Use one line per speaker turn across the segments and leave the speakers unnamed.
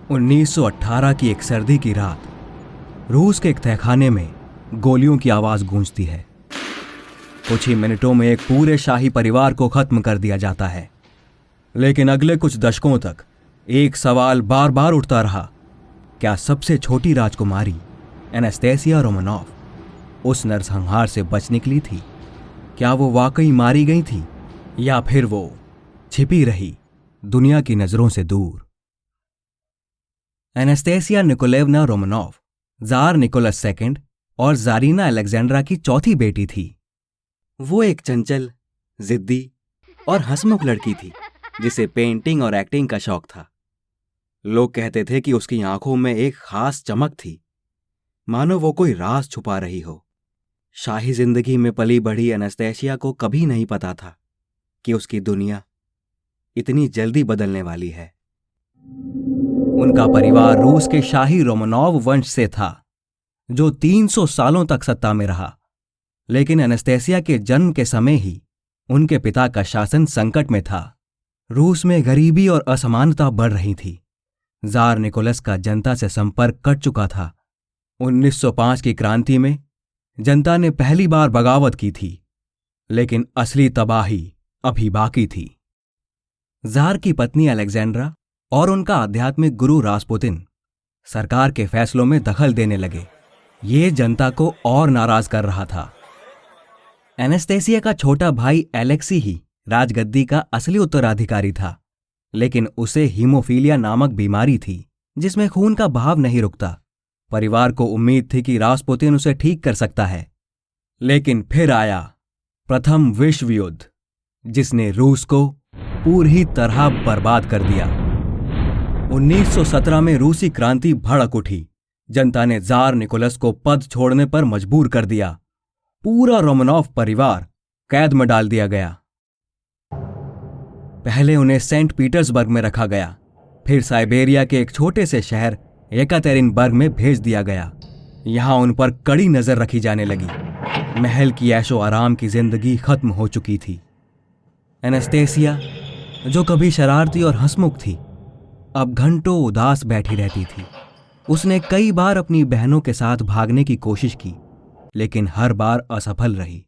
1918 की एक सर्दी की रात रूस के एक तहखाने में गोलियों की आवाज गूंजती है। कुछ ही मिनटों में एक पूरे शाही परिवार को खत्म कर दिया जाता है। लेकिन अगले कुछ दशकों तक एक सवाल बार बार उठता रहा, क्या सबसे छोटी राजकुमारी एनास्टेसिया रोमानोव उस नरसंहार से बच निकली थी? क्या वो वाकई मारी गई थी या फिर वो छिपी रही दुनिया की नजरों से दूर? Anastasia Nikolaevna Romanov czar Nicholas second और जारीना अलेक्जेंड्रा की चौथी बेटी थी। वो एक चंचल, जिद्दी और हंसमुख लड़की थी जिसे पेंटिंग और एक्टिंग का शौक था। लोग कहते थे कि उसकी आंखों में एक खास चमक थी, मानो वो कोई राज छुपा रही हो। शाही जिंदगी में पली बढ़ी एनास्टेसिया को कभी नहीं पता था कि उसकी दुनिया इतनी जल्दी बदलने वाली है। उनका परिवार रूस के शाही रोमानोव वंश से था, जो 300 सालों तक सत्ता में रहा। लेकिन एनास्टेसिया के जन्म के समय ही उनके पिता का शासन संकट में था। रूस में गरीबी और असमानता बढ़ रही थी। जार निकोलस का जनता से संपर्क कट चुका था। 1905 की क्रांति में जनता ने पहली बार बगावत की थी, लेकिन असली तबाही अभी बाकी थी। जार की पत्नी अलेक्जेंड्रा और उनका आध्यात्मिक गुरु रासपुतिन सरकार के फैसलों में दखल देने लगे। ये जनता को और नाराज कर रहा था। एनास्टेसिया का छोटा भाई एलेक्सी ही राजगद्दी का असली उत्तराधिकारी था, लेकिन उसे हीमोफीलिया नामक बीमारी थी जिसमें खून का बहाव नहीं रुकता। परिवार को उम्मीद थी कि रासपुतिन उसे ठीक कर सकता है। लेकिन फिर आया प्रथम विश्व युद्ध, जिसने रूस को पूरी तरह बर्बाद कर दिया। 1917 में रूसी क्रांति भड़क उठी। जनता ने जार निकोलस को पद छोड़ने पर मजबूर कर दिया। पूरा रोमानोव परिवार कैद में डाल दिया गया। पहले उन्हें सेंट पीटर्सबर्ग में रखा गया, फिर साइबेरिया के एक छोटे से शहर येकातेरिनबर्ग में भेज दिया गया। यहां उन पर कड़ी नजर रखी जाने लगी। महल की ऐशो आराम की जिंदगी खत्म हो चुकी थी। एनास्टेसिया, जो कभी शरारती और हंसमुख थी, अब घंटों उदास बैठी रहती थी। उसने कई बार अपनी बहनों के साथ भागने की कोशिश की, लेकिन हर बार असफल रही।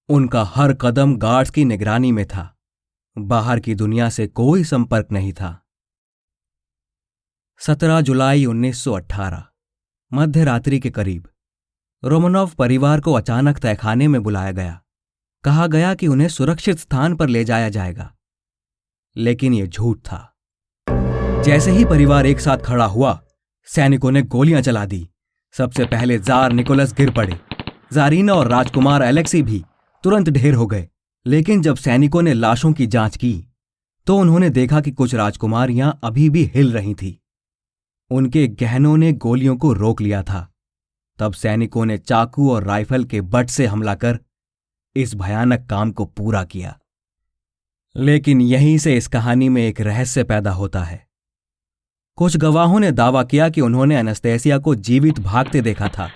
उनका हर कदम गार्ड्स की निगरानी में था। बाहर की दुनिया से कोई संपर्क नहीं था। 17 जुलाई 1918 मध्य रात्रि के करीब रोमानोव परिवार को अचानक तहखाने में बुलाया गया। कहा गया कि उन्हें सुरक्षित स्थान पर ले जाया जाएगा, लेकिन यह झूठ था। जैसे ही परिवार एक साथ खड़ा हुआ, सैनिकों ने गोलियां चला दी। सबसे पहले जार निकोलस गिर पड़े। जारीना और राजकुमार एलेक्सी भी तुरंत ढेर हो गए। लेकिन जब सैनिकों ने लाशों की जांच की तो उन्होंने देखा कि कुछ राजकुमारियां अभी भी हिल रही थीं। उनके गहनों ने गोलियों को रोक लिया था। तब सैनिकों ने चाकू और राइफल के बट से हमला कर इस भयानक काम को पूरा किया। लेकिन यहीं से इस कहानी में एक रहस्य पैदा होता है। कुछ गवाहों ने दावा किया कि उन्होंने एनास्टेसिया को जीवित भागते देखा था।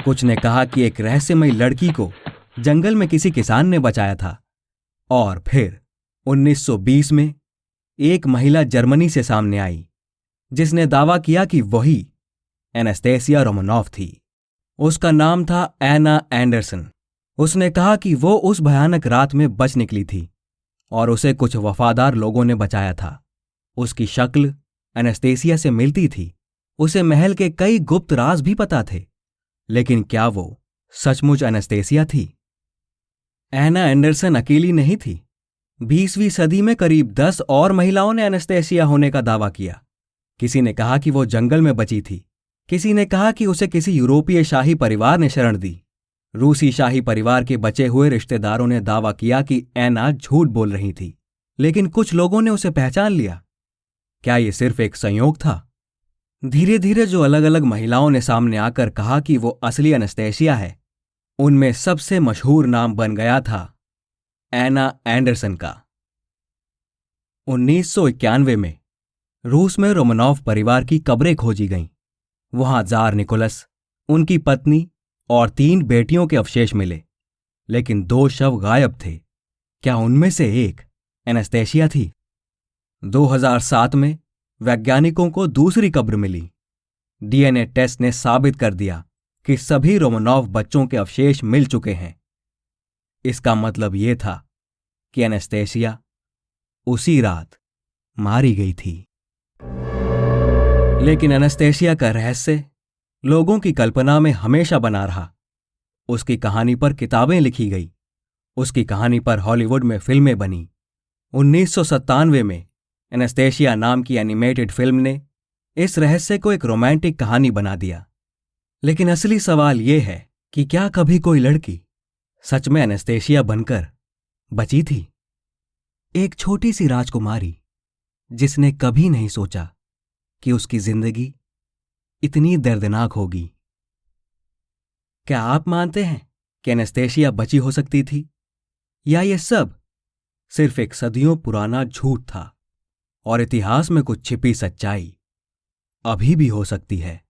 कुछ ने कहा कि एक रहस्यमयी लड़की को जंगल में किसी किसान ने बचाया था। और फिर 1920 में एक महिला जर्मनी से सामने आई, जिसने दावा किया कि वही एनास्टेसिया रोमानोव थी। उसका नाम था एना एंडरसन। उसने कहा कि वो उस भयानक रात में बच निकली थी और उसे कुछ वफादार लोगों ने बचाया था। उसकी शक्ल एनास्टेसिया से मिलती थी। उसे महल के कई गुप्त राज भी पता थे। लेकिन क्या वो सचमुच एनास्टेसिया थी? एना एंडरसन अकेली नहीं थी। 20वीं सदी में करीब 10 और महिलाओं ने एनास्टेसिया होने का दावा किया। किसी ने कहा कि वो जंगल में बची थी। किसी ने कहा कि उसे किसी यूरोपीय शाही परिवार ने शरण दी। रूसी शाही परिवार के बचे हुए रिश्तेदारों ने दावा किया कि एना झूठ बोल रही थी, लेकिन कुछ लोगों ने उसे पहचान लिया। क्या ये सिर्फ एक संयोग था? धीरे धीरे जो अलग अलग महिलाओं ने सामने आकर कहा कि वो असली एनास्टेसिया है, उनमें सबसे मशहूर नाम बन गया था एना एंडरसन का। 1991 में रूस में रोमानोव परिवार की कब्रें खोजी गईं। वहां जार निकोलस, उनकी पत्नी और 3 बेटियों के अवशेष मिले, लेकिन 2 शव गायब थे। क्या उनमें से एक एनास्टेसिया थी? 2007 में वैज्ञानिकों को दूसरी कब्र मिली। डीएनए टेस्ट ने साबित कर दिया कि सभी रोमनॉव बच्चों के अवशेष मिल चुके हैं। इसका मतलब यह था कि एनास्टेसिया उसी रात मारी गई थी। लेकिन एनास्टेसिया का रहस्य लोगों की कल्पना में हमेशा बना रहा। उसकी कहानी पर किताबें लिखी गई, उसकी कहानी पर हॉलीवुड में फिल्में बनी। 1997 में एनास्टेसिया नाम की एनिमेटेड फिल्म ने इस रहस्य को एक रोमांटिक कहानी बना दिया। लेकिन असली सवाल यह है कि क्या कभी कोई लड़की सच में एनास्टेसिया बनकर बची थी? एक छोटी सी राजकुमारी जिसने कभी नहीं सोचा कि उसकी जिंदगी इतनी दर्दनाक होगी। क्या आप मानते हैं कि एनास्टेसिया बची हो सकती थी, या यह सब सिर्फ एक सदियों पुराना झूठ था और इतिहास में कुछ छिपी सच्चाई अभी भी हो सकती है?